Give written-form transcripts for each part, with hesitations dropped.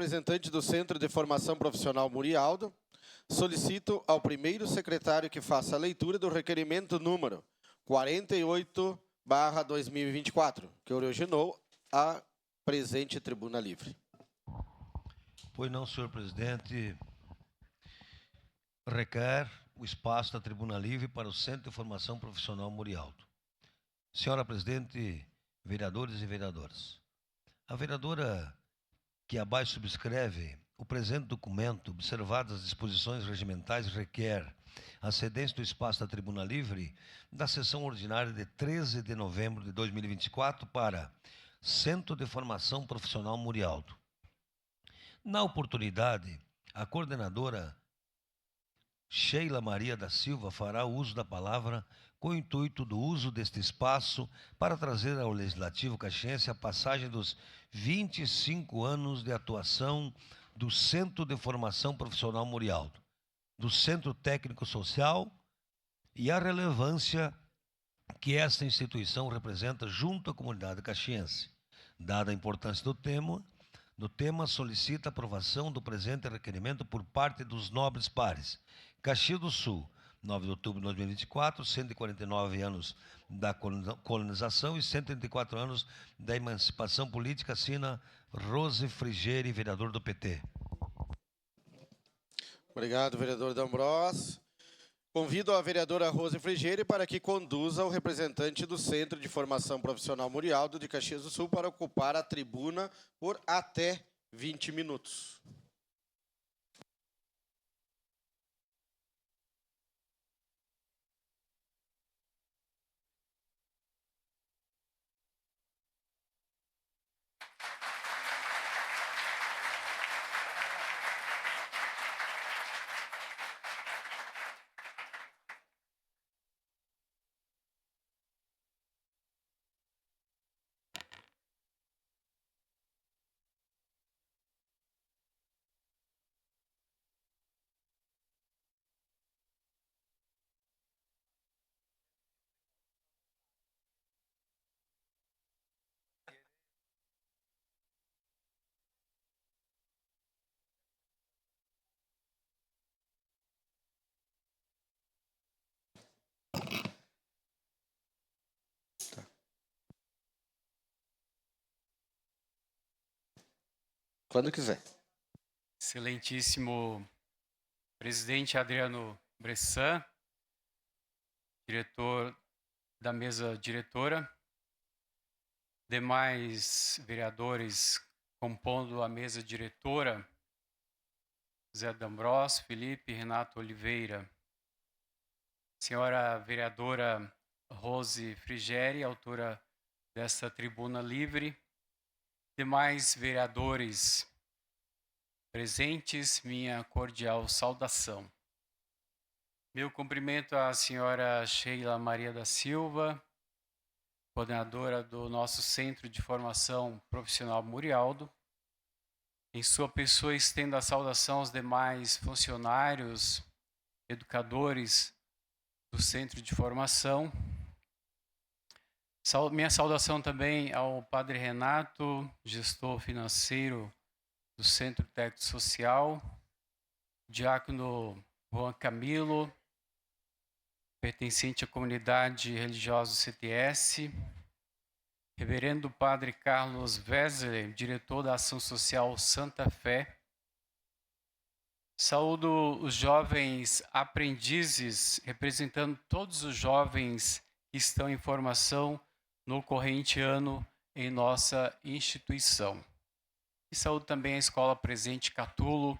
representante do Centro de Formação Profissional Murialdo, solicito ao primeiro secretário que faça a leitura do requerimento número 48/2024, que originou a presente tribuna livre. Pois não, senhor presidente. Requer o espaço da tribuna livre para o Centro de Formação Profissional Murialdo. Senhora presidente, vereadores e vereadoras, a vereadora que abaixo subscreve o presente documento, observadas as disposições regimentais, requer a cedência do espaço da tribuna livre da sessão ordinária de 13 de novembro de 2024 para Centro de Formação Profissional Murialdo. Na oportunidade, a coordenadora Sheila Maria da Silva fará uso da palavra com o intuito do uso deste espaço para trazer ao Legislativo caxiense a passagem dos 25 anos de atuação do Centro de Formação Profissional Murialdo, do Centro Técnico Social e a relevância que esta instituição representa junto à comunidade caxiense. Dada a importância do tema, solicita a aprovação do presente requerimento por parte dos nobres pares. Caxias do Sul, 9 de outubro de 2024, 149 anos da colonização e 134 anos da emancipação política, assina Rose Frigieri, vereador do PT. Obrigado, vereador D'Ambrós. Convido a vereadora Rose Frigieri para que conduza o representante do Centro de Formação Profissional Murialdo de Caxias do Sul para ocupar a tribuna por até 20 minutos. Quando quiser. Excelentíssimo presidente Adriano Bressan, diretor da mesa diretora, demais vereadores compondo a mesa diretora, Zé D'Ambrós, Felipe, Renato Oliveira, senhora vereadora Rose Frigieri, autora desta tribuna livre, demais vereadores presentes, minha cordial saudação. Meu cumprimento à senhora Sheila Maria da Silva, coordenadora do nosso Centro de Formação Profissional Murialdo. Em sua pessoa, estendo a saudação aos demais funcionários, educadores do Centro de Formação. Minha saudação também ao Padre Renato, gestor financeiro do Centro Técnico Social, diácono Juan Camilo, pertencente à comunidade religiosa do CTS, reverendo Padre Carlos Wesley, diretor da Ação Social Santa Fé. Saúdo os jovens aprendizes, representando todos os jovens que estão em formação no corrente ano em nossa instituição. E saúdo também a Escola Presente Catulo,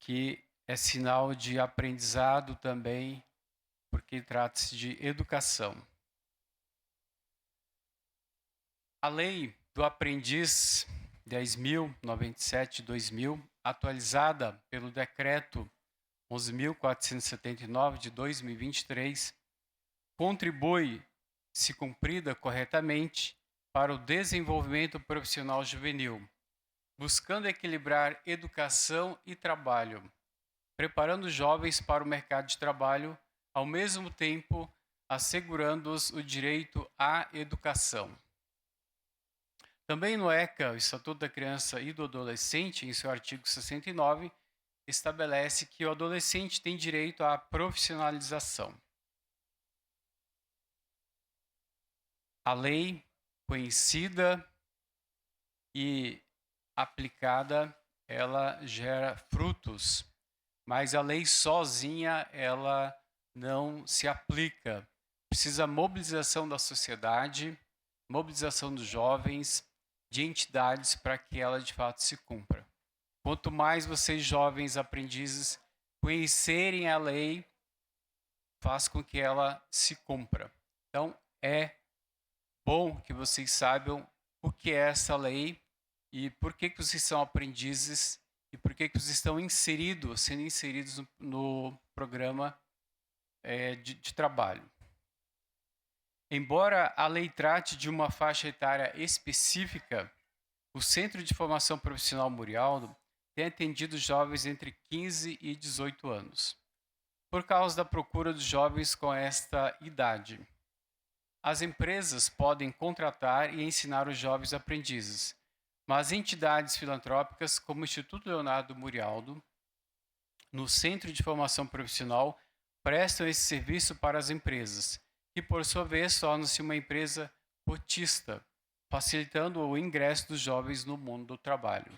que é sinal de aprendizado também, porque trata-se de educação. A Lei do Aprendiz 10.097/2000, atualizada pelo Decreto 11.479 de 2023, contribui, se cumprida corretamente, para o desenvolvimento profissional juvenil, buscando equilibrar educação e trabalho, preparando os jovens para o mercado de trabalho, ao mesmo tempo assegurando-os o direito à educação. Também no ECA, o Estatuto da Criança e do Adolescente, em seu artigo 69, estabelece que o adolescente tem direito à profissionalização. A lei conhecida e aplicada, ela gera frutos, mas a lei sozinha, ela não se aplica. Precisa mobilização da sociedade, mobilização dos jovens, de entidades para que ela de fato se cumpra. Quanto mais vocês jovens aprendizes conhecerem a lei, faz com que ela se cumpra. Então, é bom que vocês saibam o que é essa lei e por que vocês são aprendizes e por que vocês estão sendo inseridos no programa de trabalho. Embora a lei trate de uma faixa etária específica, o Centro de Formação Profissional Murialdo tem atendido jovens entre 15 e 18 anos, por causa da procura dos jovens com esta idade. As empresas podem contratar e ensinar os jovens aprendizes, mas entidades filantrópicas como o Instituto Leonardo Murialdo, no Centro de Formação Profissional, prestam esse serviço para as empresas, que por sua vez tornam-se uma empresa cotista, facilitando o ingresso dos jovens no mundo do trabalho.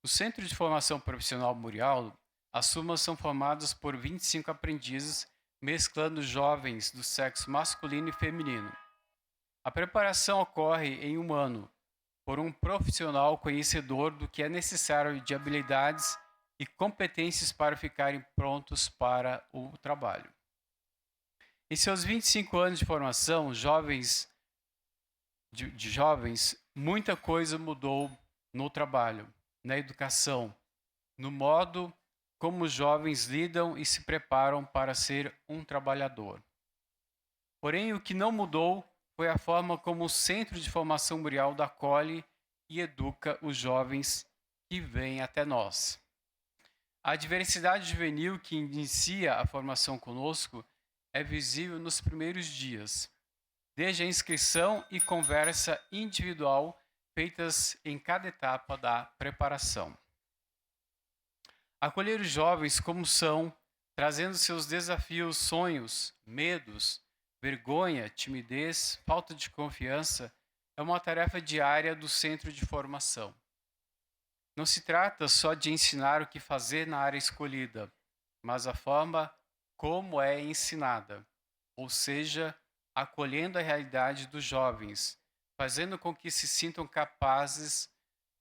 No Centro de Formação Profissional Murialdo, as turmas são formadas por 25 aprendizes, mesclando jovens do sexo masculino e feminino. A preparação ocorre em um ano, por um profissional conhecedor do que é necessário de habilidades e competências para ficarem prontos para o trabalho. Em seus 25 anos de formação, jovens, muita coisa mudou no trabalho, na educação, no modo como os jovens lidam e se preparam para ser um trabalhador. Porém, o que não mudou foi a forma como o Centro de Formação Murialdo acolhe e educa os jovens que vêm até nós. A diversidade juvenil que inicia a formação conosco é visível nos primeiros dias, desde a inscrição e conversa individual feitas em cada etapa da preparação. Acolher os jovens como são, trazendo seus desafios, sonhos, medos, vergonha, timidez, falta de confiança, é uma tarefa diária do Centro de Formação. Não se trata só de ensinar o que fazer na área escolhida, mas a forma como é ensinada, ou seja, acolhendo a realidade dos jovens, fazendo com que se sintam capazes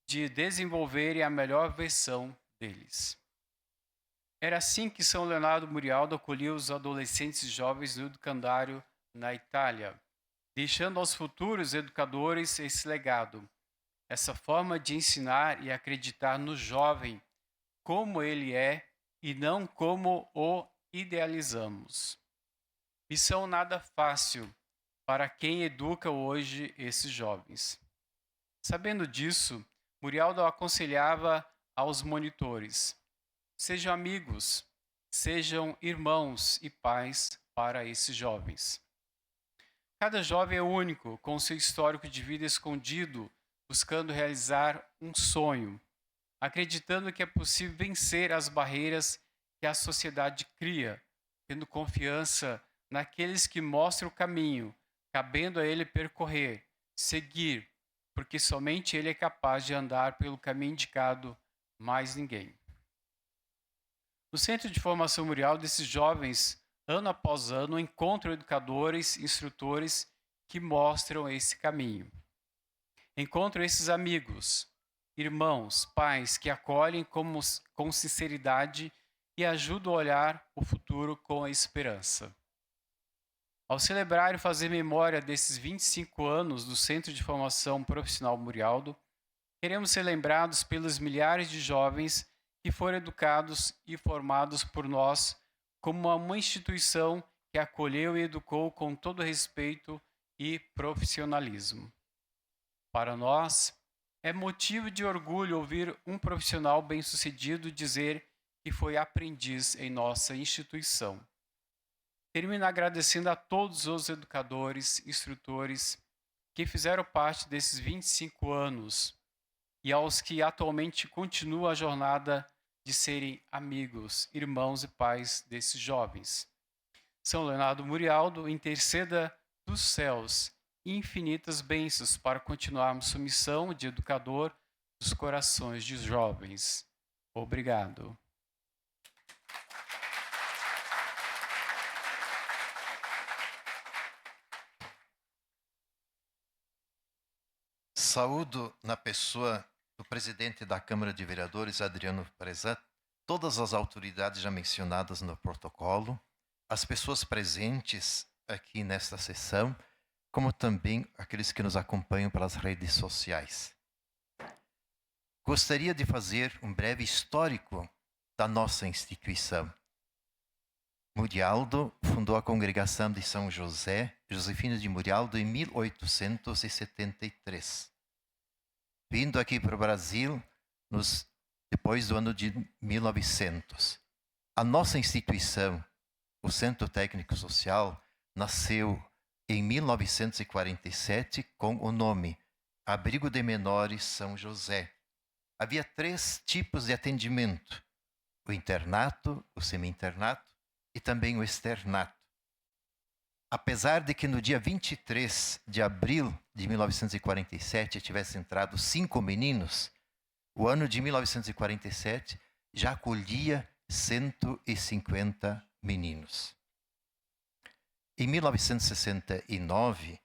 de desenvolverem a melhor versão deles. Era assim que São Leonardo Murialdo acolhia os adolescentes e jovens no educandário na Itália, deixando aos futuros educadores esse legado, essa forma de ensinar e acreditar no jovem como ele é e não como o idealizamos. Missão nada fácil para quem educa hoje esses jovens. Sabendo disso, Murialdo aconselhava aos monitores: sejam amigos, sejam irmãos e pais para esses jovens. Cada jovem é único, com seu histórico de vida escondido, buscando realizar um sonho, acreditando que é possível vencer as barreiras que a sociedade cria, tendo confiança naqueles que mostram o caminho, cabendo a ele percorrer, seguir, porque somente ele é capaz de andar pelo caminho indicado, mais ninguém. No Centro de Formação Murialdo, esses jovens, ano após ano, encontram educadores, instrutores que mostram esse caminho. Encontram esses amigos, irmãos, pais que acolhem com sinceridade e ajudam a olhar o futuro com a esperança. Ao celebrar e fazer memória desses 25 anos do Centro de Formação Profissional Murialdo, queremos ser lembrados pelos milhares de jovens que foram educados e formados por nós como uma instituição que acolheu e educou com todo respeito e profissionalismo. Para nós, é motivo de orgulho ouvir um profissional bem-sucedido dizer que foi aprendiz em nossa instituição. Termino agradecendo a todos os educadores, instrutores que fizeram parte desses 25 anos e aos que atualmente continuam a jornada de serem amigos, irmãos e pais desses jovens. São Leonardo Murialdo, interceda dos céus infinitas bênçãos para continuarmos sua missão de educador dos corações de jovens. Obrigado. Saúdo na pessoa do presidente da Câmara de Vereadores, Adriano Prezat, todas as autoridades já mencionadas no protocolo, as pessoas presentes aqui nesta sessão, como também aqueles que nos acompanham pelas redes sociais. Gostaria de fazer um breve histórico da nossa instituição. Murialdo fundou a Congregação de São José, Josefino de Murialdo, em 1873. Vindo aqui para o Brasil depois do ano de 1900. A nossa instituição, o Centro Técnico Social, nasceu em 1947 com o nome Abrigo de Menores São José. Havia 3 tipos de atendimento: o internato, o semi-internato e também o externato. Apesar de que no dia 23 de abril de 1947 tivesse entrado 5 meninos, o ano de 1947 já acolhia 150 meninos. Em 1969,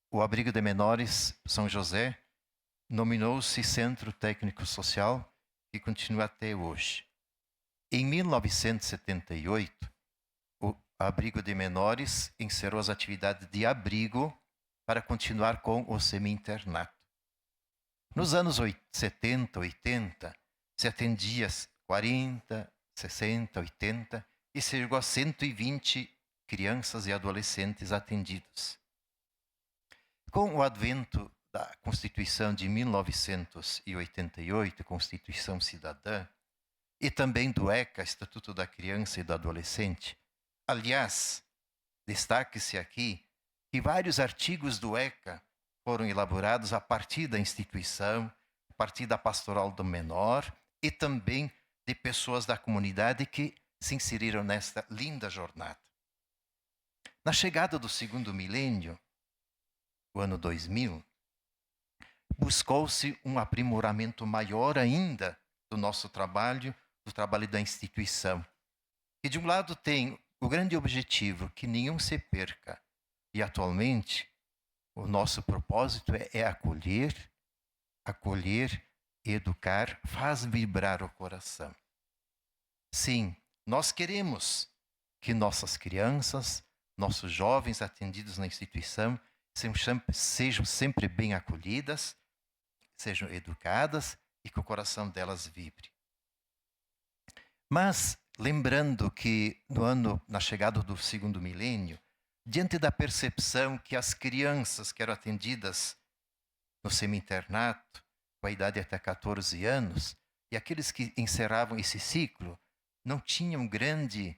o Abrigo de Menores São José nominou-se Centro Técnico Social, que continua até hoje. Em 1978, o Abrigo de Menores encerrou as atividades de abrigo para continuar com o semi-internato. Nos anos 70, 80, se atendia 40, 60, 80 e chegou a 120 crianças e adolescentes atendidos. Com o advento da Constituição de 1988, Constituição Cidadã, e também do ECA, Estatuto da Criança e do Adolescente. Aliás, destaque-se aqui que vários artigos do ECA foram elaborados a partir da instituição, a partir da pastoral do menor e também de pessoas da comunidade que se inseriram nesta linda jornada. Na chegada do segundo milênio, o ano 2000, buscou-se um aprimoramento maior ainda do nosso trabalho, do trabalho da instituição, que de um lado tem o grande objetivo que nenhum se perca, e atualmente o nosso propósito é acolher e educar, faz vibrar o coração. Sim, nós queremos que nossas crianças, nossos jovens atendidos na instituição sejam sempre bem acolhidas, sejam educadas e que o coração delas vibre. Mas, lembrando que na chegada do segundo milênio, diante da percepção que as crianças que eram atendidas no semi-internato, com a idade até 14 anos, e aqueles que encerravam esse ciclo, não tinham grande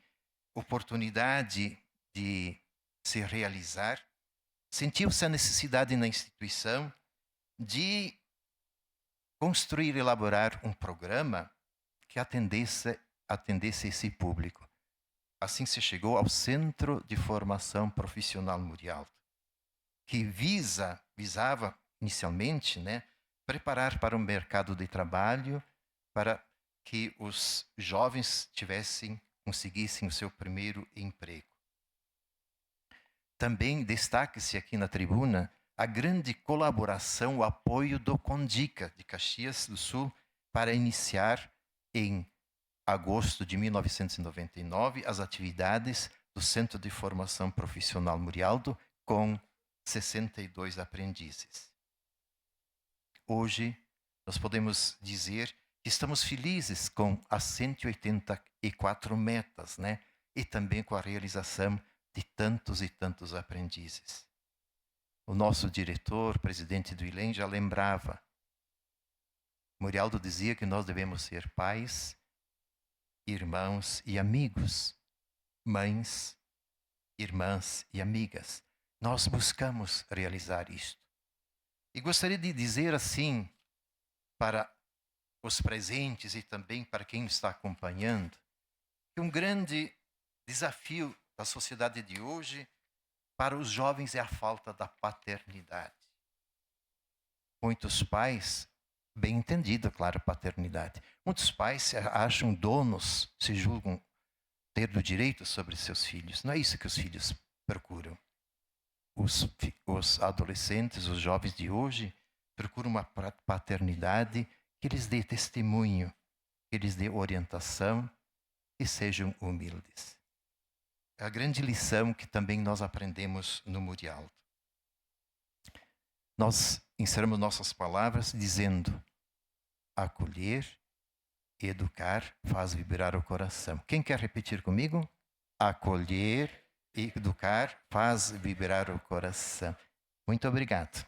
oportunidade de se realizar, sentiu-se a necessidade na instituição de construir e elaborar um programa que atendesse esse público. Assim se chegou ao Centro de Formação Profissional Murialdo, que visava inicialmente, preparar para o mercado de trabalho, para que os jovens conseguissem o seu primeiro emprego. Também destaque-se aqui na tribuna a grande colaboração, o apoio do CONDICA de Caxias do Sul para iniciar em agosto de 1999 as atividades do Centro de Formação Profissional Murialdo com 62 aprendizes. Hoje nós podemos dizer que estamos felizes com as 184 metas, e também com a realização de tantos e tantos aprendizes. O nosso diretor, presidente do ILEM, já lembrava. Murialdo dizia que nós devemos ser pais, irmãos e amigos, mães, irmãs e amigas. Nós buscamos realizar isto. E gostaria de dizer assim, para os presentes e também para quem está acompanhando, que um grande desafio da sociedade de hoje para os jovens é a falta da paternidade. Muitos pais, bem entendido, claro, paternidade. Muitos pais se acham donos, se julgam ter o direito sobre seus filhos. Não é isso que os filhos procuram. Os adolescentes, os jovens de hoje, procuram uma paternidade que lhes dê testemunho, que lhes dê orientação e sejam humildes. É a grande lição que também nós aprendemos no Murialdo. Nós encerramos nossas palavras dizendo: acolher e educar faz vibrar o coração. Quem quer repetir comigo? Acolher e educar faz vibrar o coração. Muito obrigado.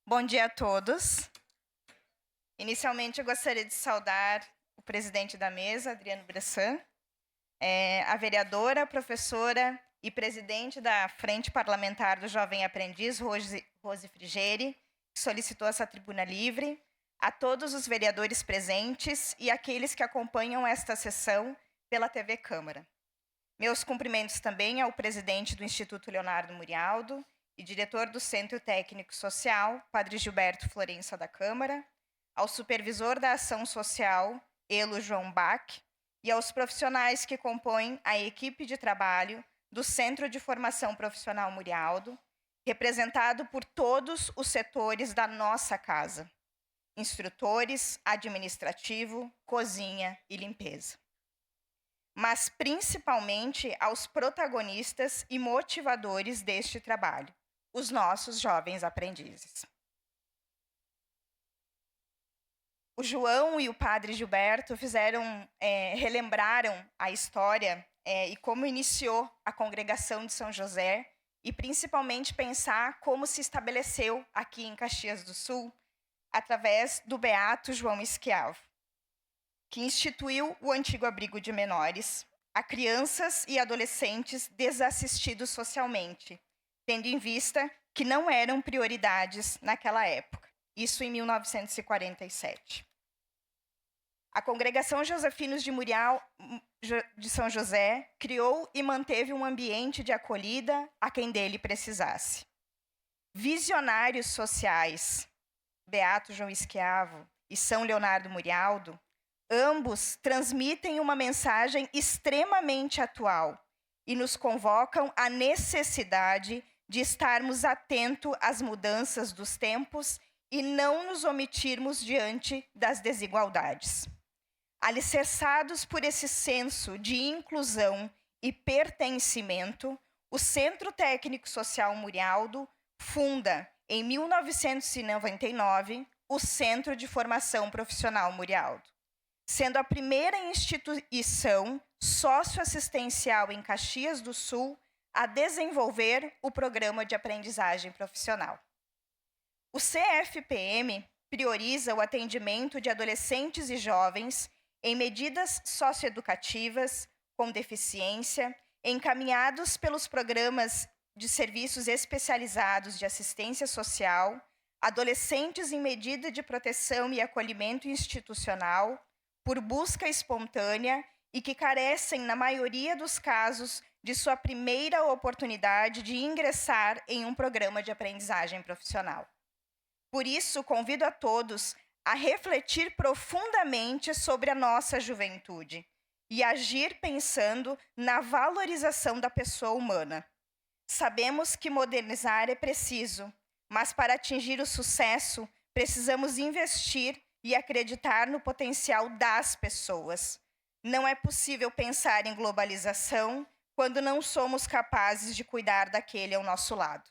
Bom dia a todos. Inicialmente, eu gostaria de saudar o presidente da mesa, Adriano Bressan, a vereadora, professora e presidente da Frente Parlamentar do Jovem Aprendiz, Rose Frigeri, que solicitou essa tribuna livre, a todos os vereadores presentes e aqueles que acompanham esta sessão pela TV Câmara. Meus cumprimentos também ao presidente do Instituto Leonardo Murialdo e diretor do Centro Técnico Social, Padre Gilberto Florença da Câmara, ao supervisor da Ação Social, Elo João Bach, e aos profissionais que compõem a equipe de trabalho do Centro de Formação Profissional Murialdo, representado por todos os setores da nossa casa: instrutores, administrativo, cozinha e limpeza. Mas principalmente aos protagonistas e motivadores deste trabalho, os nossos jovens aprendizes. O João e o Padre Gilberto relembraram a história e como iniciou a congregação de São José, e principalmente pensar como se estabeleceu aqui em Caxias do Sul, através do beato João Esquiavo, que instituiu o antigo abrigo de menores a crianças e adolescentes desassistidos socialmente, tendo em vista que não eram prioridades naquela época, isso em 1947. A Congregação Josefinos de Murial de São José criou e manteve um ambiente de acolhida a quem dele precisasse. Visionários sociais, Beato João Esquiavo e São Leonardo Murialdo, ambos transmitem uma mensagem extremamente atual e nos convocam à necessidade de estarmos atentos às mudanças dos tempos e não nos omitirmos diante das desigualdades. Alicerçados por esse senso de inclusão e pertencimento, o Centro Técnico Social Murialdo funda, em 1999, o Centro de Formação Profissional Murialdo, sendo a primeira instituição socioassistencial em Caxias do Sul a desenvolver o programa de aprendizagem profissional. O CFPM prioriza o atendimento de adolescentes e jovens em medidas socioeducativas com deficiência, encaminhados pelos programas de serviços especializados de assistência social, adolescentes em medida de proteção e acolhimento institucional, por busca espontânea e que carecem, na maioria dos casos, de sua primeira oportunidade de ingressar em um programa de aprendizagem profissional. Por isso, convido a todos a refletir profundamente sobre a nossa juventude e agir pensando na valorização da pessoa humana. Sabemos que modernizar é preciso, mas para atingir o sucesso, precisamos investir e acreditar no potencial das pessoas. Não é possível pensar em globalização quando não somos capazes de cuidar daquele ao nosso lado.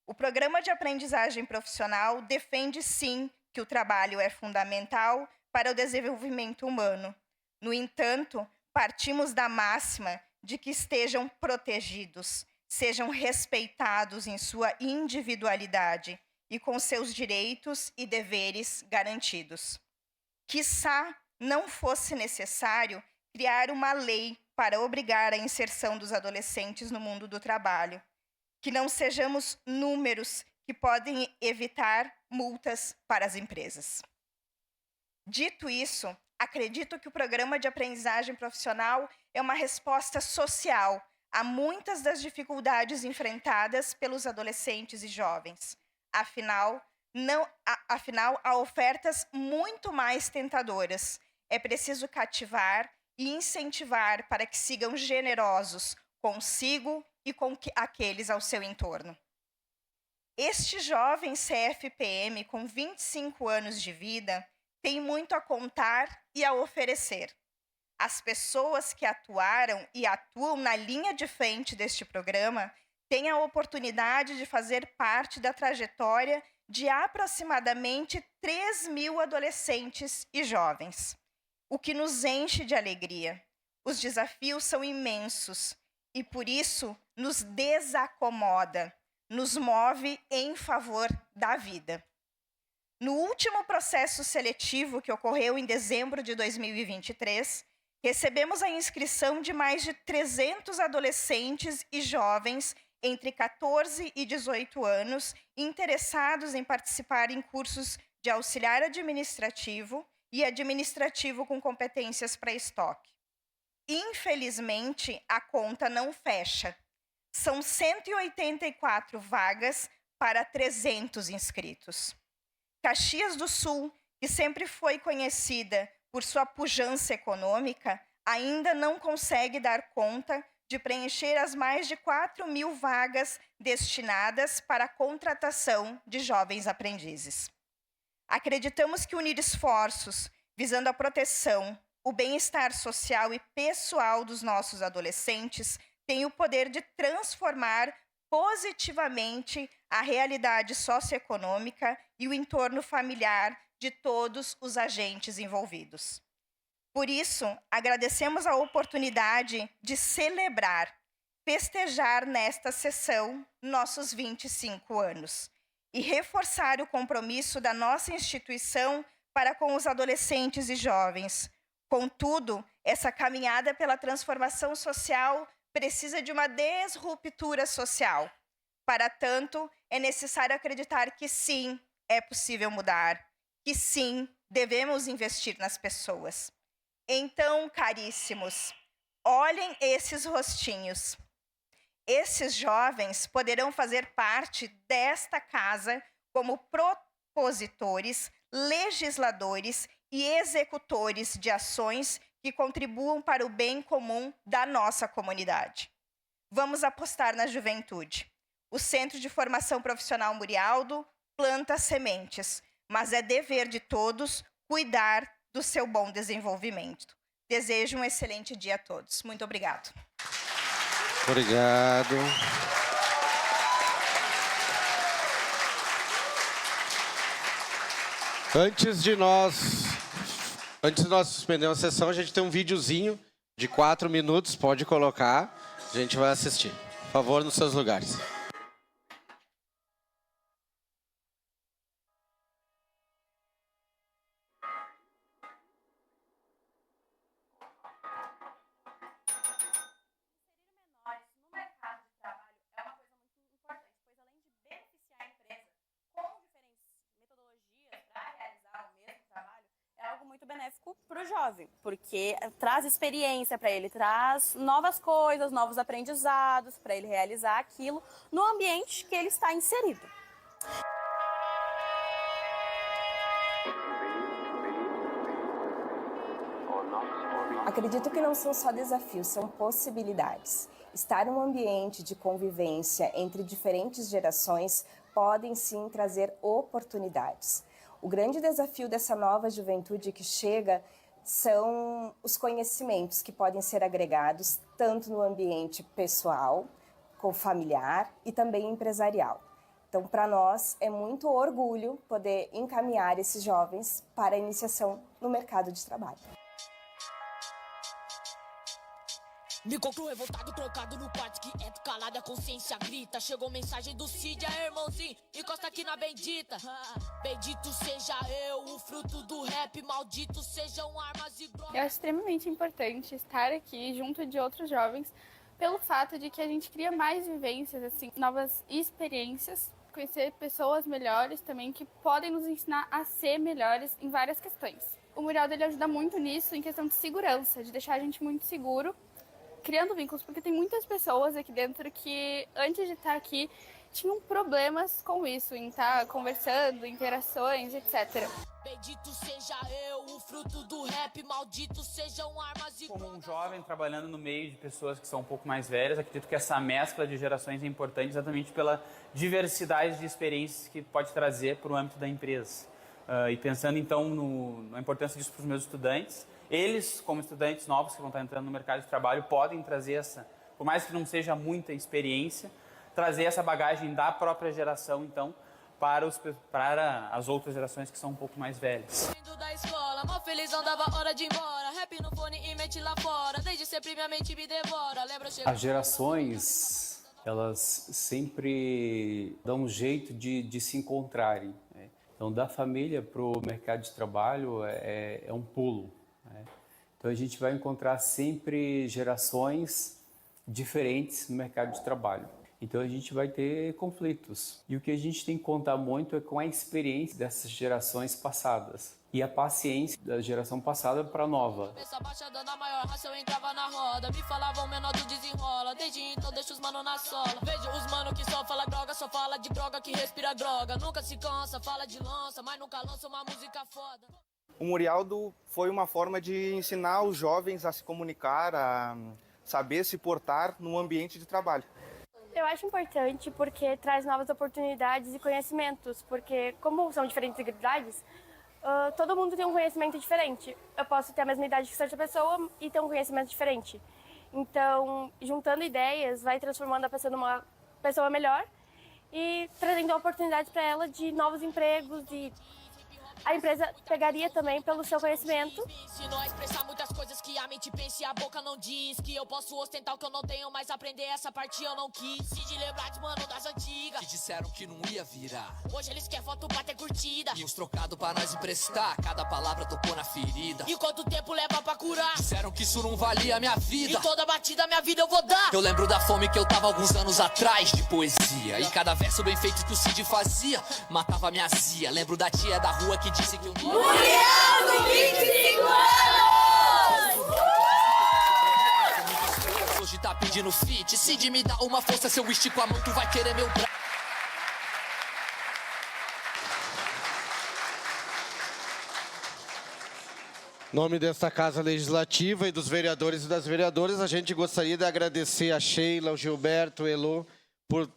O programa de aprendizagem profissional defende, sim, que o trabalho é fundamental para o desenvolvimento humano. No entanto, partimos da máxima de que estejam protegidos, sejam respeitados em sua individualidade e com seus direitos e deveres garantidos. Quiçá não fosse necessário criar uma lei para obrigar a inserção dos adolescentes no mundo do trabalho, que não sejamos números que podem evitar multas para as empresas. Dito isso, acredito que o programa de aprendizagem profissional é uma resposta social a muitas das dificuldades enfrentadas pelos adolescentes e jovens. Afinal, há ofertas muito mais tentadoras. É preciso cativar e incentivar para que sigam generosos consigo e com aqueles ao seu entorno. Este jovem CFPM com 25 anos de vida tem muito a contar e a oferecer. As pessoas que atuaram e atuam na linha de frente deste programa têm a oportunidade de fazer parte da trajetória de aproximadamente 3.000 adolescentes e jovens, o que nos enche de alegria. Os desafios são imensos e, por isso, nos desacomoda, nos move em favor da vida. No último processo seletivo que ocorreu em dezembro de 2023, recebemos a inscrição de mais de 300 adolescentes e jovens entre 14 e 18 anos interessados em participar em cursos de auxiliar administrativo e administrativo com competências para estoque. Infelizmente, a conta não fecha. São 184 vagas para 300 inscritos. Caxias do Sul, que sempre foi conhecida por sua pujança econômica, ainda não consegue dar conta de preencher as mais de 4.000 vagas destinadas para a contratação de jovens aprendizes. Acreditamos que unir esforços visando a proteção, o bem-estar social e pessoal dos nossos adolescentes tem o poder de transformar positivamente a realidade socioeconômica e o entorno familiar de todos os agentes envolvidos. Por isso, agradecemos a oportunidade de celebrar, festejar nesta sessão nossos 25 anos e reforçar o compromisso da nossa instituição para com os adolescentes e jovens. Contudo, essa caminhada pela transformação social precisa de uma disruptura social. Para tanto, é necessário acreditar que sim, é possível mudar, que sim, devemos investir nas pessoas. Então, caríssimos, olhem esses rostinhos. Esses jovens poderão fazer parte desta casa como propositores, legisladores e executores de ações que contribuam para o bem comum da nossa comunidade. Vamos apostar na juventude. O Centro de Formação Profissional Murialdo planta sementes, mas é dever de todos cuidar do seu bom desenvolvimento. Desejo um excelente dia a todos. Muito obrigado. Obrigado. Antes de nós suspendermos a sessão, a gente tem um videozinho de 4 minutos, pode colocar, a gente vai assistir. Por favor, nos seus lugares. Benéfico para o jovem, porque traz experiência para ele, traz novas coisas, novos aprendizados para ele realizar aquilo no ambiente que ele está inserido. Acredito que não são só desafios, são possibilidades. Estar em um ambiente de convivência entre diferentes gerações podem sim trazer oportunidades. O grande desafio dessa nova juventude que chega são os conhecimentos que podem ser agregados tanto no ambiente pessoal, como familiar e também empresarial. Então, para nós, é muito orgulho poder encaminhar esses jovens para a iniciação no mercado de trabalho. Me concluo revoltado, trocado no quarto, quieto, calado, a consciência grita. Chegou mensagem do Cid, aí irmãozinho, encosta aqui na bendita. Bendito seja eu, o fruto do rap, maldito sejam armas e glória. Eu acho extremamente importante estar aqui junto de outros jovens, pelo fato de que a gente cria mais vivências, assim, novas experiências, conhecer pessoas melhores também que podem nos ensinar a ser melhores em várias questões. O mural dele ajuda muito nisso, em questão de segurança, de deixar a gente muito seguro, criando vínculos, porque tem muitas pessoas aqui dentro que, antes de estar aqui, tinham problemas com isso, em estar conversando, interações, etc. Bendito seja eu, o fruto do rap, maldito sejam armas e... Como um jovem trabalhando no meio de pessoas que são um pouco mais velhas, acredito que essa mescla de gerações é importante exatamente pela diversidade de experiências que pode trazer para o âmbito da empresa. E pensando então na importância disso para os meus estudantes, eles, como estudantes novos que vão estar entrando no mercado de trabalho, podem trazer essa, por mais que não seja muita experiência, trazer essa bagagem da própria geração, então, para as outras gerações que são um pouco mais velhas. Da escola, mó felizão, dava hora de ir embora. Rap no fone e mente lá fora. Desde sempre minha mente me devora. Lembra, As gerações, elas sempre dão um jeito de se encontrarem, né? Então, da família para o mercado de trabalho é um pulo, né? Então, a gente vai encontrar sempre gerações diferentes no mercado de trabalho. Então a gente vai ter conflitos. E o que a gente tem que contar muito é com a experiência dessas gerações passadas e a paciência da geração passada para a nova. Essa baixada na maior raça eu entrava na roda. Me falavam menor do desenrola. Desde então deixa os mano na sola. Vejo os mano que só fala droga, só fala de droga que respira droga. Nunca se cansa, fala de lança, mas nunca lança uma música foda. O Murialdo foi uma forma de ensinar os jovens a se comunicar, a saber se portar no ambiente de trabalho. Eu acho importante porque traz novas oportunidades e conhecimentos, porque como são diferentes idades, todo mundo tem um conhecimento diferente. Eu posso ter a mesma idade que certa pessoa e ter um conhecimento diferente. Então, juntando ideias, vai transformando a pessoa numa pessoa melhor e trazendo oportunidades para ela de novos empregos e a empresa pegaria também pelo seu conhecimento. Ensinou a expressar muitas coisas que a mente pensa e a boca não diz. Que eu posso ostentar o que eu não tenho, mas aprender essa parte eu não quis. Se de lembrar de mano das antigas que disseram que não ia virar. Hoje eles querem foto pra ter curtida e uns trocados pra nós emprestar. Cada palavra tocou na ferida. E quanto tempo leva pra curar? Disseram que isso não valia a minha vida. E toda batida minha vida eu vou dar. Eu lembro da fome que eu tava alguns anos atrás de poesia. E cada verso bem feito que o Cid fazia matava minha azia. Lembro da tia da rua que disse que eu Murialdo, 25 anos! Hoje tá pedindo feat. Cid, me dá uma força, se eu estico a mão, tu vai querer meu braço. Em nome desta Casa Legislativa e dos vereadores e das vereadoras, a gente gostaria de agradecer a Sheila, o Gilberto, o Elô, por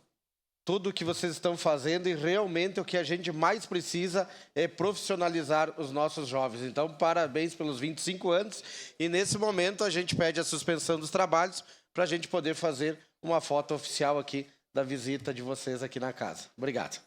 tudo o que vocês estão fazendo, e realmente o que a gente mais precisa é profissionalizar os nossos jovens. Então, parabéns pelos 25 anos, e nesse momento a gente pede a suspensão dos trabalhos para a gente poder fazer uma foto oficial aqui da visita de vocês aqui na casa. Obrigado.